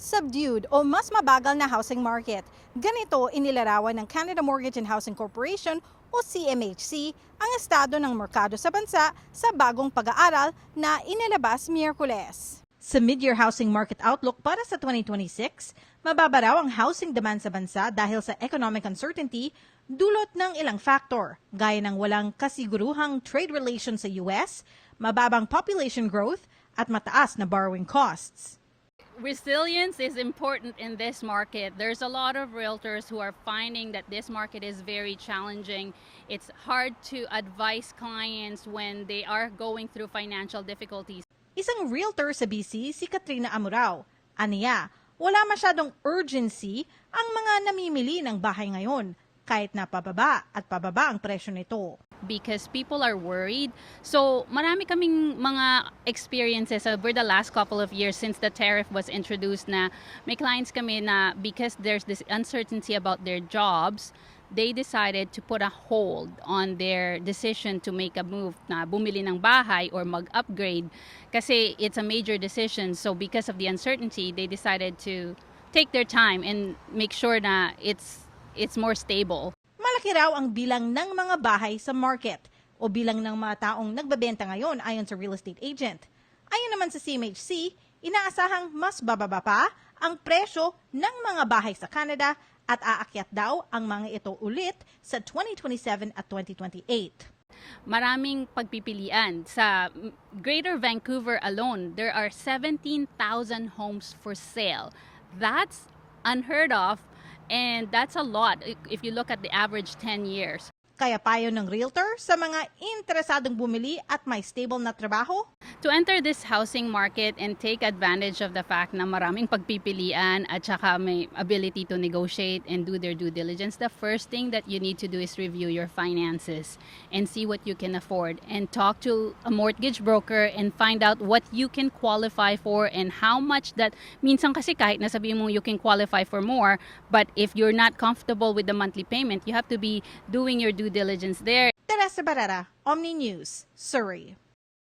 subdued o mas mabagal na housing market. Ganito inilarawan ng Canada Mortgage and Housing Corporation o CMHC ang estado ng merkado sa bansa sa bagong pag-aaral na inilabas Miyerkules. Sa mid-year housing market outlook para sa 2026, mababa raw ang housing demand sa bansa dahil sa economic uncertainty dulot ng ilang factor, gaya ng walang kasiguruhang trade relations sa US, mababang population growth, at mataas na borrowing costs. Resilience is important in this market. There's a lot of realtors who are finding that this market is very challenging. It's hard to advise clients when they are going through financial difficulties. Isang realtor sa BC, si Katrina Amurao. Aniya, wala masyadong urgency ang mga namimili ng bahay ngayon, kahit na pababa at pababa ang presyo nito. Because people are worried. So marami kaming mga experiences over the last couple of years since the tariff was introduced na may clients kami na because there's this uncertainty about their jobs, they decided to put a hold on their decision to make a move na bumili ng bahay or mag-upgrade kasi it's a major decision. So because of the uncertainty, they decided to take their time and make sure na it's more stable. Malaki raw ang bilang ng mga bahay sa market o bilang ng mga taong nagbebenta ngayon ayon sa real estate agent. Ayon naman sa CMHC, inaasahang mas bababa pa ang presyo ng mga bahay sa Canada at aakyat daw ang mga ito ulit sa 2027 at 2028. Maraming pagpipilian. Sa Greater Vancouver alone, there are 17,000 homes for sale. That's unheard of. And that's a lot if you look at the average 10 years. Kaya payo ng realtor sa mga interesadong bumili at may stable na trabaho? To enter this housing market and take advantage of the fact na maraming pagpipilian at saka may ability to negotiate and do their due diligence, the first thing that you need to do is review your finances and see what you can afford and talk to a mortgage broker and find out what you can qualify for and how much that. Minsan kasi kahit nasabihin mo you can qualify for more, but if you're not comfortable with the monthly payment, you have to be doing your due diligence there. Teresa Barrera, Omni News, Surrey.